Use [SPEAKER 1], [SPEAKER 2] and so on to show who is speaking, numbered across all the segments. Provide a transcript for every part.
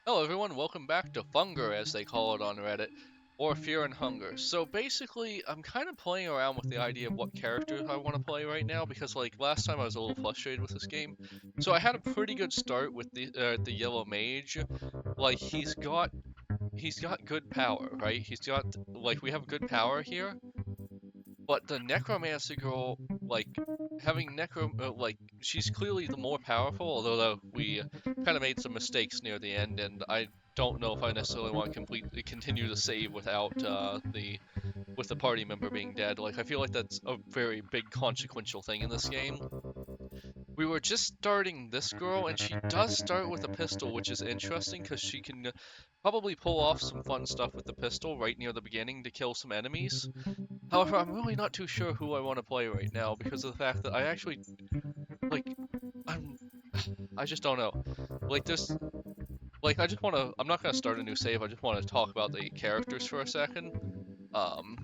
[SPEAKER 1] Hello everyone, welcome back to Funger as they call it on Reddit, or Fear and Hunger. So basically, I'm kind of playing around with the idea of what character I want to play right now because like last time I was a little frustrated with this game. So I had a pretty good start with the yellow mage. Like he's got good power, right? He's got like we have good power here, but the necromancy girl, like having like she's clearly the more powerful. Although we kind of made some mistakes near the end, and I don't know if I necessarily want to completely continue to save without the party member being dead. Like I feel like that's a very big consequential thing in this game. We were just starting this girl, and she does start with a pistol, which is interesting because she can probably pull off some fun stuff with the pistol right near the beginning to kill some enemies. However, I'm really not too sure who I want to play right now because of the fact that I actually like I'm I just don't know. Like this like I just want to I'm not going to start a new save. I just want to talk about the characters for a second. Um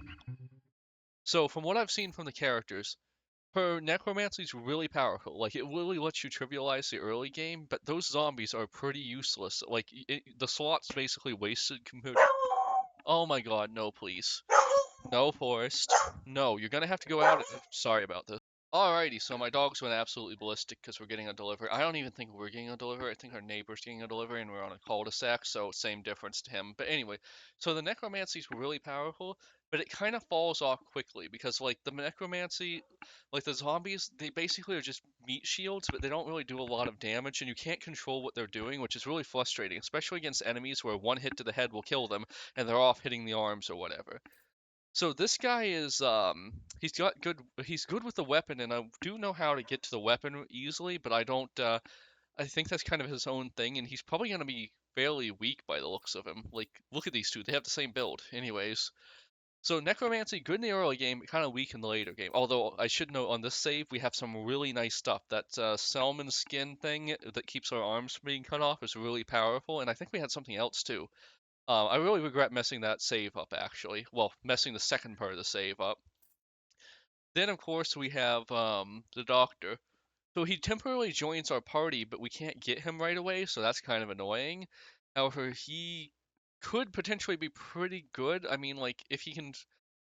[SPEAKER 1] so from what I've seen from the characters, her necromancy is really powerful. Like it really lets you trivialize the early game, but those zombies are pretty useless. Like the slot's basically wasted compared. Oh my god, no please. No, Forrest. No, you're gonna have to go out. Sorry about this. Alrighty, so my dog's went absolutely ballistic because we're getting a delivery. I don't even think we're getting a delivery. I think our neighbor's getting a delivery, and we're on a cul-de-sac, so same difference to him. But anyway, so the necromancy's really powerful, but it kind of falls off quickly because, like, the necromancy, like the zombies, they basically are just meat shields, but they don't really do a lot of damage, and you can't control what they're doing, which is really frustrating, especially against enemies where one hit to the head will kill them, and they're off hitting the arms or whatever. So this guy is he's good with the weapon, and I do know how to get to the weapon easily, but I don't I think that's kind of his own thing, and he's probably gonna be fairly weak by the looks of him. Like look at these two, they have the same build. Anyways. So necromancy good in the early game, kind of weak in the later game. Although I should note on this save we have some really nice stuff. That salmon skin thing that keeps our arms from being cut off is really powerful, and I think we had something else too. I really regret messing that save up, actually. Well, messing the second part of the save up. Then, of course, we have the Doctor. So he temporarily joins our party, but we can't get him right away, so that's kind of annoying. However, he could potentially be pretty good. I mean, like, if he can.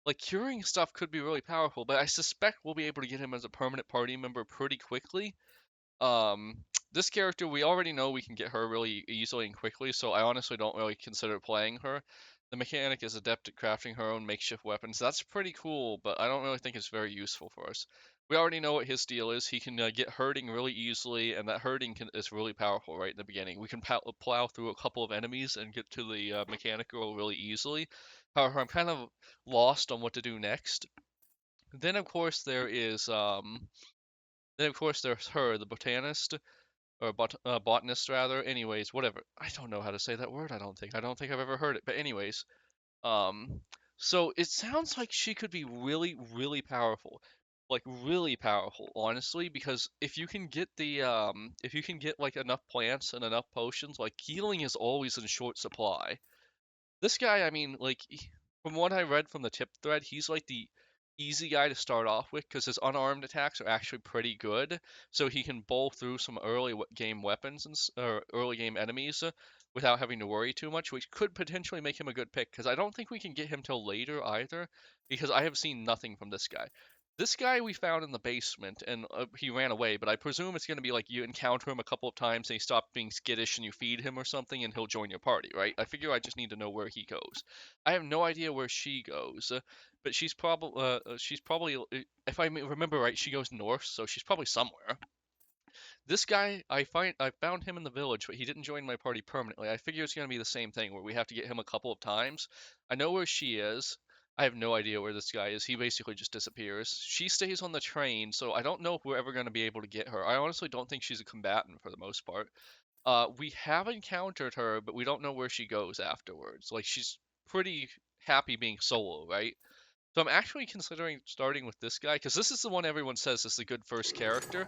[SPEAKER 1] Like, curing stuff could be really powerful, but I suspect we'll be able to get him as a permanent party member pretty quickly. Um, this character, we already know we can get her really easily and quickly, so I honestly don't really consider playing her. The mechanic is adept at crafting her own makeshift weapons. That's pretty cool, but I don't really think it's very useful for us. We already know what his deal is. He can get hurting really easily, and that is really powerful right in the beginning. We can plow through a couple of enemies and get to the mechanic girl really easily. However, I'm kind of lost on what to do next. Then, of course, there's her, the botanist, or botanist rather. Anyways, whatever. I don't know how to say that word. I don't think. I don't think I've ever heard it. But anyways, um, so it sounds like she could be really, really powerful. Like really powerful, honestly, because if you can get like enough plants and enough potions, like healing is always in short supply. This guy, I mean, from what I read from the tip thread, he's like the easy guy to start off with because his unarmed attacks are actually pretty good. So he can bowl through some game weapons or early game enemies without having to worry too much, which could potentially make him a good pick. Because I don't think we can get him till later either, because I have seen nothing from this guy. This guy we found in the basement, and he ran away. But I presume it's going to be like you encounter him a couple of times, and he stops being skittish, and you feed him or something, and he'll join your party, right? I figure I just need to know where he goes. I have no idea where she goes, but she's probably if I remember right, she goes north, so she's probably somewhere. This guy, I found him in the village, but he didn't join my party permanently. I figure it's gonna be the same thing where we have to get him a couple of times. I know where she is. I have no idea where this guy is. He basically just disappears. She stays on the train, so I don't know if we're ever going to be able to get her. I honestly don't think she's a combatant for the most part. We have encountered her, but we don't know where she goes afterwards. Like, she's pretty happy being solo, right? So I'm actually considering starting with this guy because this is the one everyone says is a good first character.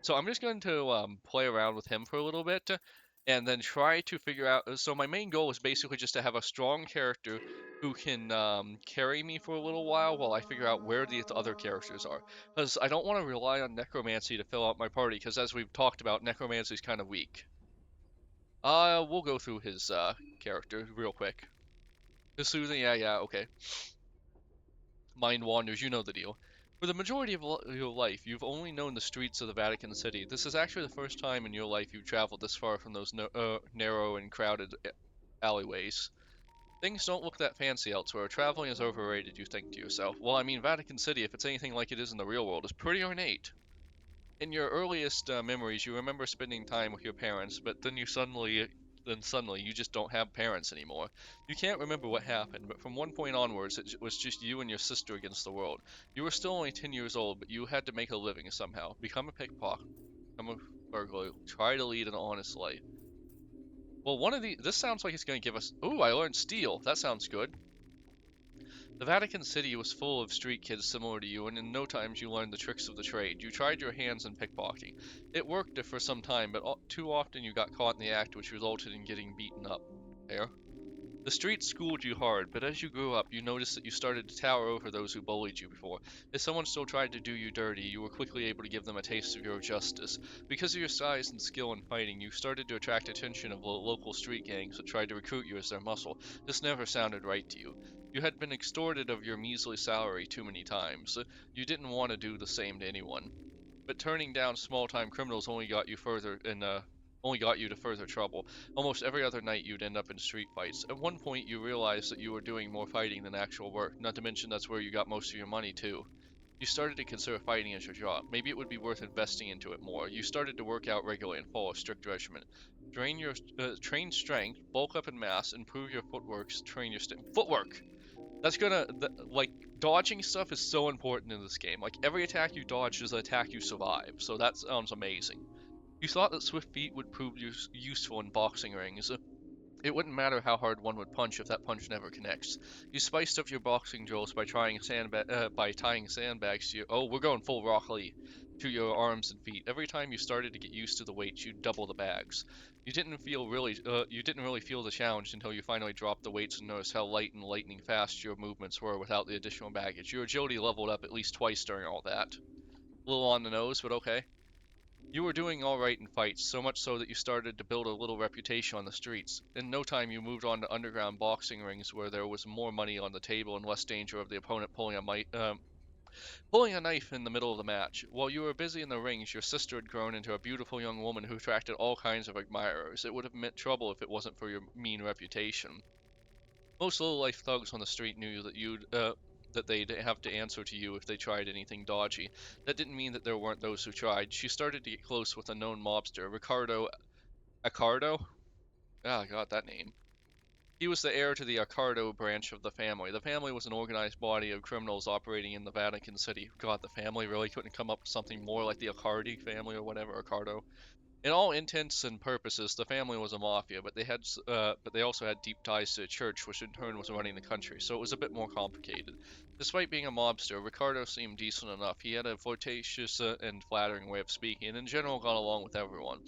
[SPEAKER 1] So I'm just going to play around with him for a little bit and then try to figure out. So my main goal is basically just to have a strong character who can carry me for a little while I figure out where the other characters are. Because I don't want to rely on necromancy to fill out my party because as we've talked about, necromancy is kind of weak. We'll go through his character real quick. His soothing, yeah, okay. Mind wanders, you know the deal. For the majority of your life, you've only known the streets of the Vatican City. This is actually the first time in your life you've traveled this far from those narrow and crowded alleyways. Things don't look that fancy elsewhere. Traveling is overrated, you think to yourself. Well, I mean, Vatican City, if it's anything like it is in the real world, is pretty ornate. In your earliest memories, you remember spending time with your parents, but then suddenly you just don't have parents anymore. You can't remember what happened, but from one point onwards, it was just you and your sister against the world. You were still only 10 years old, but you had to make a living somehow. Become a pickpocket, become a burglar, try to lead an honest life. Well, this sounds like it's going to give us, ooh, I learned steal. That sounds good. The Vatican City was full of street kids similar to you, and in no time you learned the tricks of the trade. You tried your hands in pickpocketing. It worked for some time, but too often you got caught in the act, which resulted in getting beaten up. There. The streets schooled you hard, but as you grew up, you noticed that you started to tower over those who bullied you before. If someone still tried to do you dirty, you were quickly able to give them a taste of your justice. Because of your size and skill in fighting, you started to attract attention of local street gangs that tried to recruit you as their muscle. This never sounded right to you. You had been extorted of your measly salary too many times. You didn't want to do the same to anyone. But turning down small-time criminals only got you to further trouble. Almost every other night you'd end up in street fights. At one point you realized that you were doing more fighting than actual work, not to mention that's where you got most of your money too. You started to consider fighting as your job. Maybe it would be worth investing into it more. You started to work out regularly and follow a strict regimen. Train strength, bulk up in mass, improve your footwork, train your footwork! That's gonna, like, dodging stuff is so important in this game. Like, every attack you dodge is an attack you survive, so that sounds amazing. You thought that swift feet would prove useful in boxing rings. It wouldn't matter how hard one would punch if that punch never connects. You spiced up your boxing drills by tying sandbags to your— oh, we're going full Rock Lee— to your arms and feet. Every time you started to get used to the weights, you'd double the bags. You didn't really feel the challenge until you finally dropped the weights and noticed how light and lightning fast your movements were without the additional baggage. Your agility leveled up at least twice during all that. A little on the nose, but okay. You were doing all right in fights, so much so that you started to build a little reputation on the streets. In no time, you moved on to underground boxing rings where there was more money on the table and less danger of the opponent pulling a knife in the middle of the match. While you were busy in the rings, your sister had grown into a beautiful young woman who attracted all kinds of admirers. It would have meant trouble if it wasn't for your mean reputation. Most low-life thugs on the street knew that they'd have to answer to you if they tried anything dodgy. That didn't mean that there weren't those who tried. She started to get close with a known mobster, Ricardo Accardo? Ah, God, that name. He was the heir to the Accardo branch of the family. The family was an organized body of criminals operating in the Vatican City. God, the family really couldn't come up with something more like the Accardi family or whatever, Accardo. In all intents and purposes, the family was a mafia, but they also had deep ties to the church, which in turn was running the country, so it was a bit more complicated. Despite being a mobster, Ricardo seemed decent enough. He had a flirtatious and flattering way of speaking, and in general got along with everyone.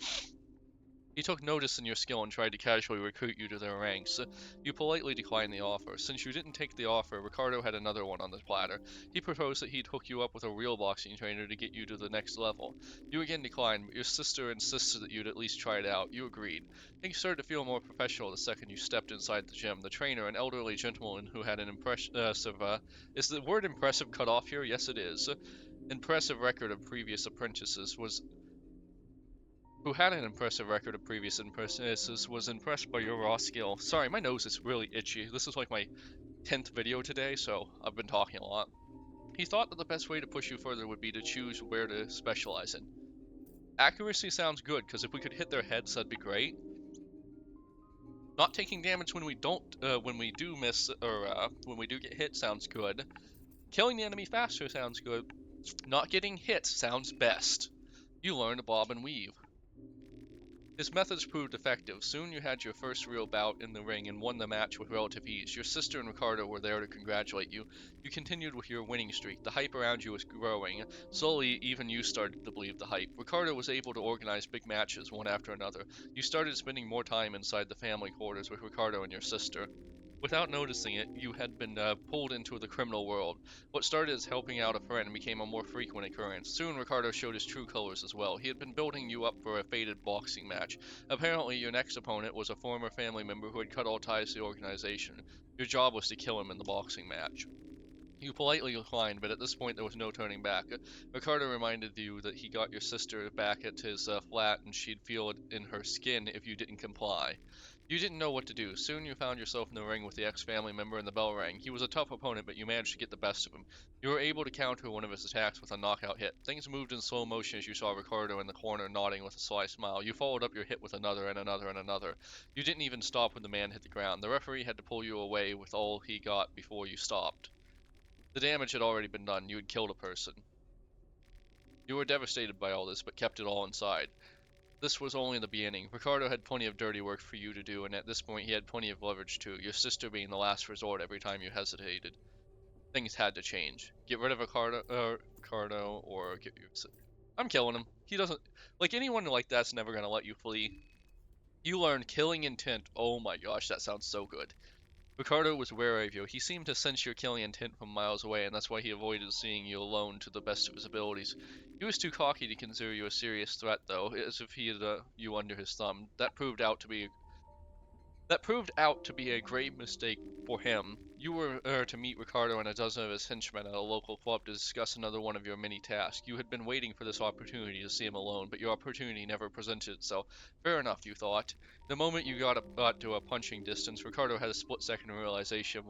[SPEAKER 1] He took notice in your skill and tried to casually recruit you to their ranks. You politely declined the offer. Since you didn't take the offer, Ricardo had another one on the platter. He proposed that he'd hook you up with a real boxing trainer to get you to the next level. You again declined, but your sister insisted that you'd at least try it out. You agreed. Things started to feel more professional the second you stepped inside the gym. The trainer, an elderly gentleman who had an is the word impressive cut off here? Yes, it is. Impressive record of previous apprentices was who had an impressive record of previous apprentices, was impressed by your raw skill. Sorry, my nose is really itchy. This is like my 10th video today, so I've been talking a lot. He thought that the best way to push you further would be to choose where to specialize in. Accuracy sounds good, because if we could hit their heads, that'd be great. Not taking damage when we do miss, or when we do get hit sounds good. Killing the enemy faster sounds good. Not getting hit sounds best. You learn to bob and weave. His methods proved effective. Soon you had your first real bout in the ring and won the match with relative ease. Your sister and Ricardo were there to congratulate you. You continued with your winning streak. The hype around you was growing. Slowly, even you started to believe the hype. Ricardo was able to organize big matches one after another. You started spending more time inside the family quarters with Ricardo and your sister. Without noticing it, you had been pulled into the criminal world. What started as helping out a friend became a more frequent occurrence. Soon, Ricardo showed his true colors as well. He had been building you up for a fated boxing match. Apparently, your next opponent was a former family member who had cut all ties to the organization. Your job was to kill him in the boxing match. You politely declined, but at this point there was no turning back. Ricardo reminded you that he got your sister back at his flat and she'd feel it in her skin if you didn't comply. You didn't know what to do. Soon you found yourself in the ring with the ex-family member and the bell rang. He was a tough opponent, but you managed to get the best of him. You were able to counter one of his attacks with a knockout hit. Things moved in slow motion as you saw Ricardo in the corner nodding with a sly smile. You followed up your hit with another and another and another. You didn't even stop when the man hit the ground. The referee had to pull you away with all he got before you stopped. The damage had already been done. You had killed a person. You were devastated by all this, but kept it all inside. This was only the beginning. Ricardo had plenty of dirty work for you to do, and at this point he had plenty of leverage too, your sister being the last resort every time you hesitated. Things had to change. Get rid of Ricardo, or get your... I'm killing him. He doesn't... Like, anyone like that's never gonna let you flee. You learned killing intent. Oh my gosh, that sounds so good. Ricardo was wary of you. He seemed to sense your killing intent from miles away, and that's why he avoided seeing you alone to the best of his abilities. He was too cocky to consider you a serious threat, though, as if he had you under his thumb. That proved out to be a great mistake for him. You were to meet Ricardo and a dozen of his henchmen at a local club to discuss another one of your many tasks. You had been waiting for this opportunity to see him alone, but your opportunity never presented itself. Fair enough, you thought. The moment you got to a punching distance, Ricardo had a split-second realization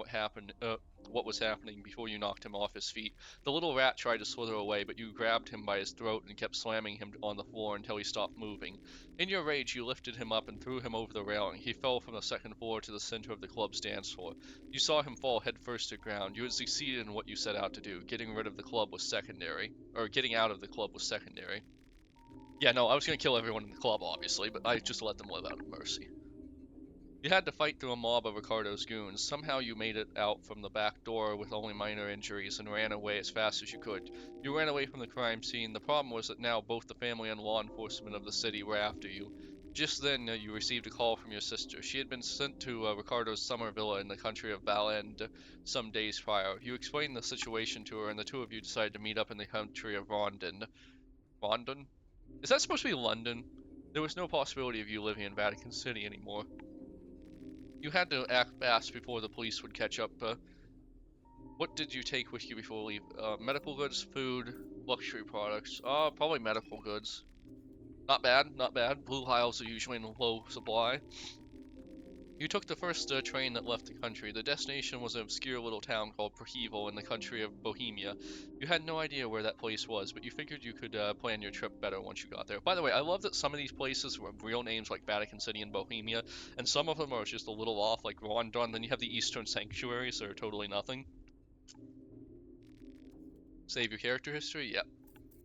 [SPEAKER 1] of what was happening before you knocked him off his feet. The little rat tried to slither away, but you grabbed him by his throat and kept slamming him on the floor until he stopped moving. In your rage, you lifted him up and threw him over the railing. He fell from the second floor to the center of the club's dance floor. You saw him fall headfirst to the ground. You had succeeded in what you set out to do. Getting out of the club was secondary. Yeah, no, I was gonna kill everyone in the club, obviously, but I just let them live out of mercy. You had to fight through a mob of Ricardo's goons. Somehow you made it out from the back door with only minor injuries and ran away as fast as you could. You ran away from the crime scene. The problem was that now both the family and law enforcement of the city were after you. Just then, you received a call from your sister. She had been sent to Ricardo's summer villa in the country of Valend some days prior. You explained the situation to her, and the two of you decided to meet up in the country of Rondon. Rondon? Is that supposed to be London? There was no possibility of you living in Vatican City anymore. You had to act fast before the police would catch up. What did you take with you before leave? Medical goods, food, luxury products. Probably medical goods. Not bad, not bad. Blue Isles are usually in low supply. You took the first train that left the country. The destination was an obscure little town called Prehevel in the country of Bohemia. You had no idea where that place was, but you figured you could plan your trip better once you got there. By the way, I love that some of these places have real names like Vatican City and Bohemia, and some of them are just a little off, like Rondon. Then you have the Eastern Sanctuaries that are totally nothing. Save your character history? Yep.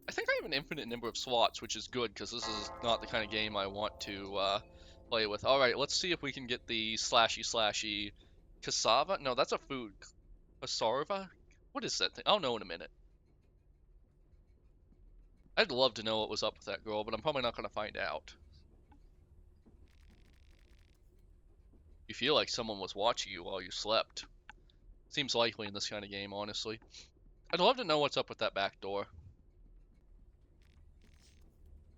[SPEAKER 1] I think I have an infinite number of slots, which is good, because this is not the kind of game I want to play with. Alright, let's see if we can get the slashy cassava? No, that's a food. Cassava? What is that thing? I'll know in a minute. I'd love to know what was up with that girl, but I'm probably not going to find out. You feel like someone was watching you while you slept. Seems likely in this kind of game, honestly. I'd love to know what's up with that back door.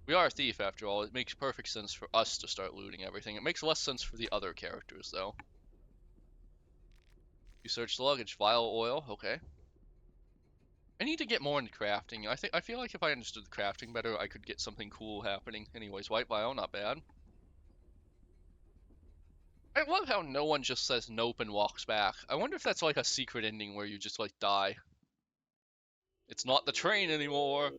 [SPEAKER 1] We are a thief, after all. It makes perfect sense for us to start looting everything. It makes less sense for the other characters, though. You search the luggage. Vial oil. Okay. I need to get more into crafting. I feel like if I understood the crafting better, I could get something cool happening. Anyways, white vial, not bad. I love how no one just says nope and walks back. I wonder if that's like a secret ending where you just like die. It's not the train anymore.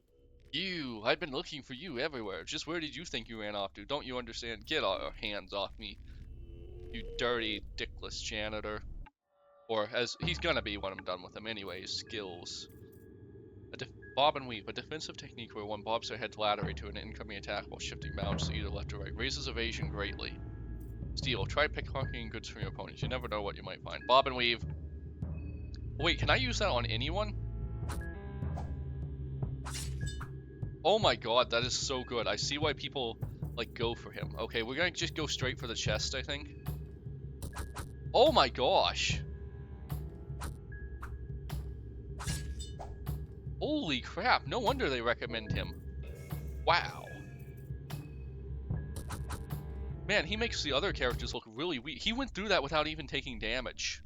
[SPEAKER 1] You, I've been looking for you everywhere. Just where did you think you ran off to? Don't you understand? Get your hands off me, you dirty, dickless janitor. Or, as he's gonna be when I'm done with him anyways, skills. Bob and weave, a defensive technique where one bobs their head laterally to an incoming attack while shifting balance to either left or right. Raises evasion greatly. Steal, try pickpocketing goods from your opponents. You never know what you might find. Bob and weave. Wait, can I use that on anyone? Oh my god, that is so good. I see why people, like, go for him. Okay, we're gonna just go straight for the chest, I think. Oh my gosh. Holy crap, no wonder they recommend him. Wow. Man, he makes the other characters look really weak. He went through that without even taking damage.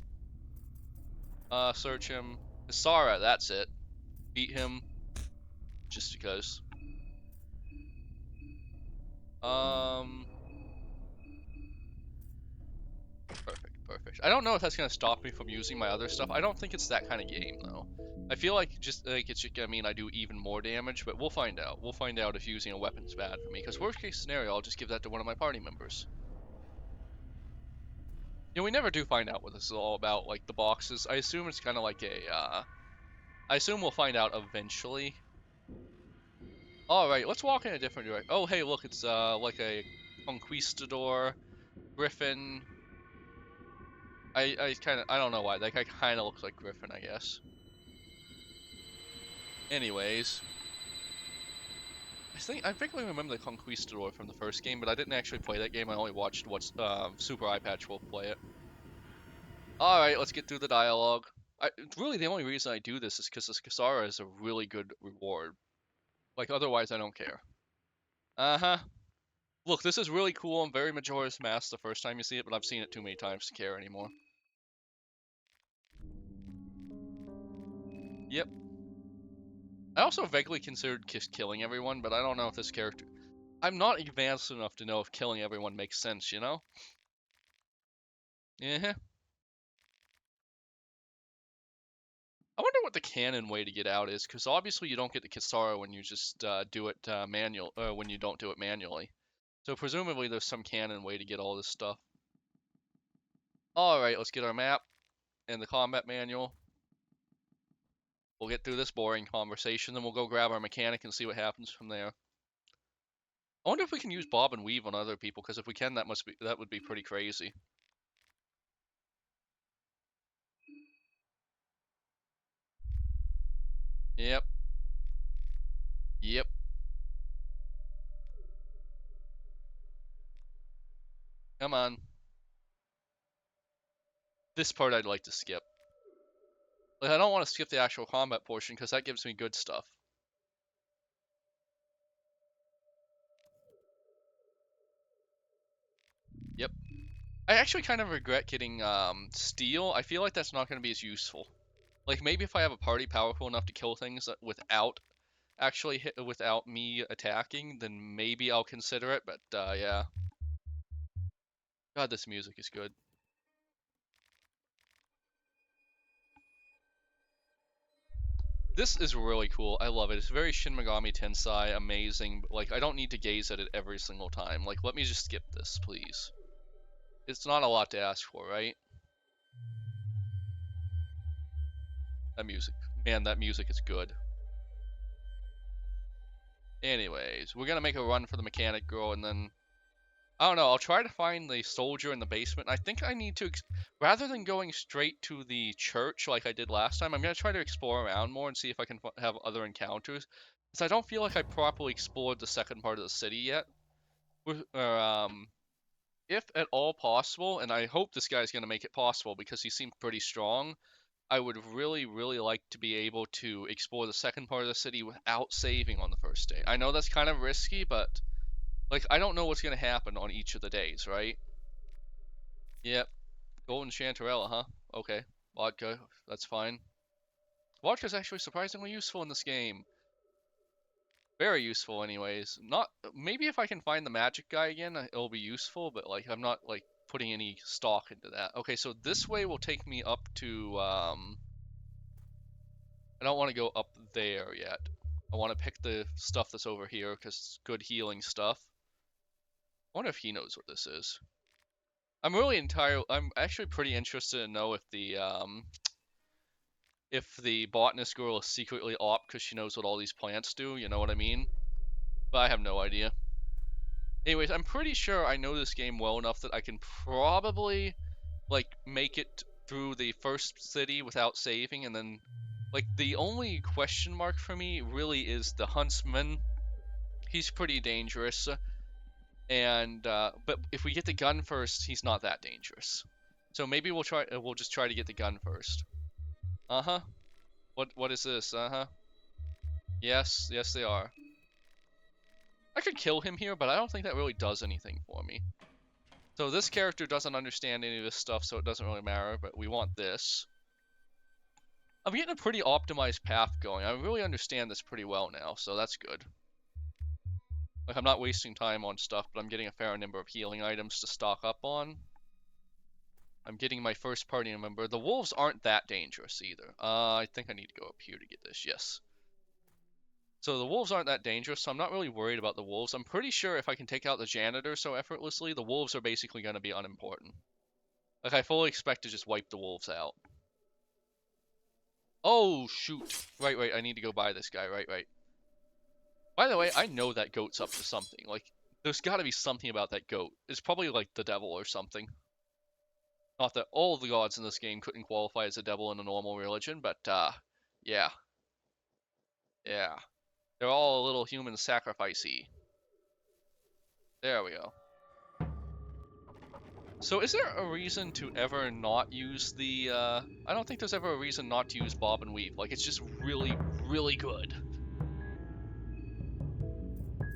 [SPEAKER 1] Search him. Hisara, that's it. Beat him. Just because. Perfect. I don't know if that's gonna stop me from using my other stuff. I don't think it's that kind of game, though. I feel like just like it's just gonna mean I do even more damage, but we'll find out. We'll find out if using a weapon's bad for me, because worst case scenario, I'll just give that to one of my party members. You know, we never do find out what this is all about, like the boxes. I assume it's kind of like a, I assume we'll find out eventually. Alright, let's walk in a different direction. Oh, hey, look, it's, like a conquistador, griffin. I don't know why, that guy kind of looks like Griffin, I guess. Anyways. I vaguely remember the Conquistador from the first game, but I didn't actually play that game. I only watched what's Super Eye Patch Wolf play it. Alright, let's get through the dialogue. Really, the only reason I do this is because this Kasara is a really good reward. Like, otherwise I don't care. Uh-huh. Look, this is really cool and very Majora's Mask the first time you see it, but I've seen it too many times to care anymore. Yep. I also vaguely considered killing everyone, but I don't know if this character... I'm not advanced enough to know if killing everyone makes sense, you know? Yeah. I wonder what the canon way to get out is, because obviously you don't get the Kisara when you just do it when you don't do it manually. So presumably there's some canon way to get all this stuff. Alright, let's get our map and the combat manual. We'll get through this boring conversation, then we'll go grab our mechanic and see what happens from there. I wonder if we can use bob and weave on other people, because if we can, that would be pretty crazy. Yep. Yep. Come on. This part I'd like to skip. Like, I don't want to skip the actual combat portion, because that gives me good stuff. Yep. I actually kind of regret getting steel. I feel like that's not going to be as useful. Like, maybe if I have a party powerful enough to kill things without without me attacking, then maybe I'll consider it, but yeah. God, this music is good. This is really cool. I love it. It's very Shin Megami Tensei, amazing. Like, I don't need to gaze at it every single time. Like, let me just skip this, please. It's not a lot to ask for, right? That music. Man, that music is good. Anyways, we're gonna make a run for the mechanic girl, and then... I don't know, I'll try to find the soldier in the basement. I think I need to... Rather than going straight to the church like I did last time, I'm gonna try to explore around more and see if I can have other encounters. Because I don't feel like I properly explored the second part of the city yet. If at all possible, and I hope this guy's gonna make it possible because he seems pretty strong, I would really, really like to be able to explore the second part of the city without saving on the first day. I know that's kind of risky, but, like, I don't know what's going to happen on each of the days, right? Yep. Golden Chantarella, huh? Okay. Vodka, that's fine. Vodka's actually surprisingly useful in this game. Very useful anyways. Not, maybe if I can find the magic guy again, it'll be useful, but, like, I'm not, like, putting any stock into that. Okay, so this way will take me up to, I don't want to go up there yet. I want to pick the stuff that's over here because it's good healing stuff. I wonder if he knows what this is. I'm actually pretty interested to know if the botanist girl is secretly op because she knows what all these plants do, you know what I mean? But I have no idea. Anyways, I'm pretty sure I know this game well enough that I can probably, like, make it through the first city without saving, and then, like, the only question mark for me really is the huntsman. He's pretty dangerous, and, but if we get the gun first, he's not that dangerous. So maybe we'll try. We'll just try to get the gun first. Uh-huh. What is this? Uh-huh. Yes, yes they are. I could kill him here, but I don't think that really does anything for me. So this character doesn't understand any of this stuff, so it doesn't really matter, but we want this. I'm getting a pretty optimized path going. I really understand this pretty well now, so that's good. Like, I'm not wasting time on stuff, but I'm getting a fair number of healing items to stock up on. I'm getting my first party member. The wolves aren't that dangerous either. I think I need to go up here to get this, yes. So the wolves aren't that dangerous, so I'm not really worried about the wolves. I'm pretty sure if I can take out the janitor so effortlessly, the wolves are basically going to be unimportant. Like, I fully expect to just wipe the wolves out. Oh, shoot. Right, I need to go buy this guy, right. By the way, I know that goat's up to something. Like, there's gotta be something about that goat. It's probably like the devil or something. Not that all the gods in this game couldn't qualify as a devil in a normal religion, but, yeah. Yeah. They're all a little human sacrificey. There we go. So is there a reason to ever not use the, I don't think there's ever a reason not to use bob and weave. Like, it's just really, really good.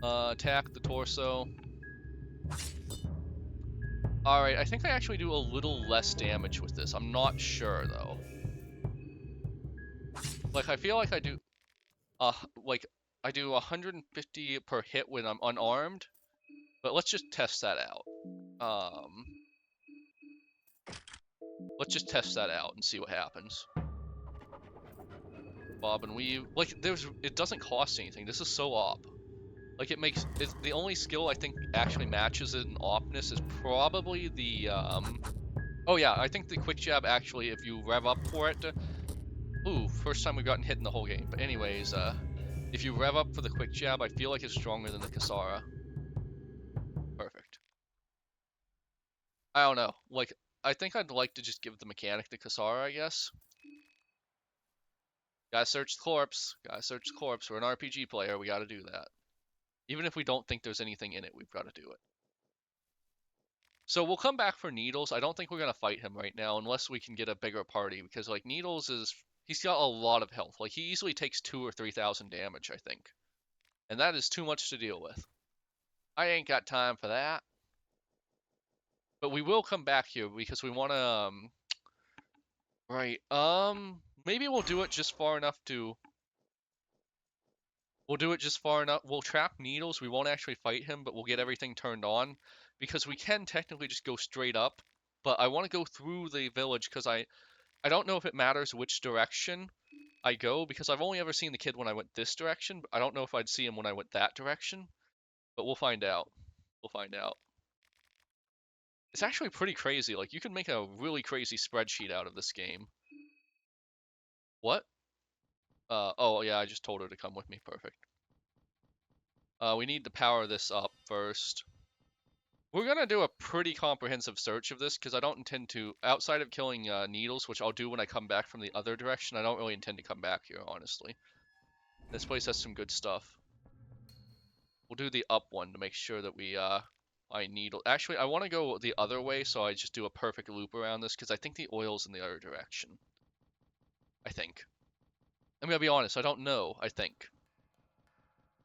[SPEAKER 1] Attack the torso. Alright, I think I actually do a little less damage with this. I'm not sure, though. Like, I feel like I do, like, I do 150 per hit when I'm unarmed, but let's just test that out. Let's just test that out and see what happens. Bob and weave. Like, it doesn't cost anything. This is so op. Like, it's the only skill I think actually matches it in opness is probably the, oh yeah, I think the quick jab actually, if you rev up for it, ooh, first time we've gotten hit in the whole game. But anyways, if you rev up for the quick jab, I feel like it's stronger than the Kasara. Perfect. I don't know. Like, I think I'd like to just give the mechanic to Kasara, I guess. Gotta search the corpse. Gotta search the corpse. We're an RPG player. We gotta do that. Even if we don't think there's anything in it, we've got to do it. So we'll come back for Needles. I don't think we're gonna fight him right now unless we can get a bigger party because like Needles he's got a lot of health. Like he easily takes 2,000 or 3,000 damage, I think. And that is too much to deal with. I ain't got time for that. But we will come back here because we wanna right. Maybe we'll do it just far enough to We'll do it just far enough. We'll trap Needles. We won't actually fight him, but we'll get everything turned on. Because we can technically just go straight up. But I want to go through the village because I don't know if it matters which direction I go. Because I've only ever seen the kid when I went this direction. But I don't know if I'd see him when I went that direction. But we'll find out. We'll find out. It's actually pretty crazy. Like, you can make a really crazy spreadsheet out of this game. What? Oh yeah, I just told her to come with me. Perfect. We need to power this up first. We're gonna do a pretty comprehensive search of this because I don't intend to, outside of killing Needles, which I'll do when I come back from the other direction, I don't really intend to come back here, honestly. This place has some good stuff. We'll do the up one to make sure that we find Needle. Actually, I want to go the other way, so I just do a perfect loop around this because I think the oil's in the other direction. I think. I'm gonna be honest, I don't know, I think.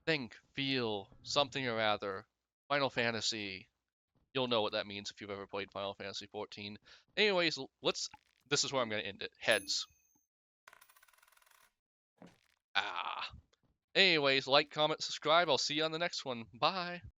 [SPEAKER 1] Think, feel, something or other. Final Fantasy. You'll know what that means if you've ever played Final Fantasy 14. Anyways, this is where I'm going to end it. Heads. Ah. Anyways, like, comment, subscribe. I'll see you on the next one. Bye.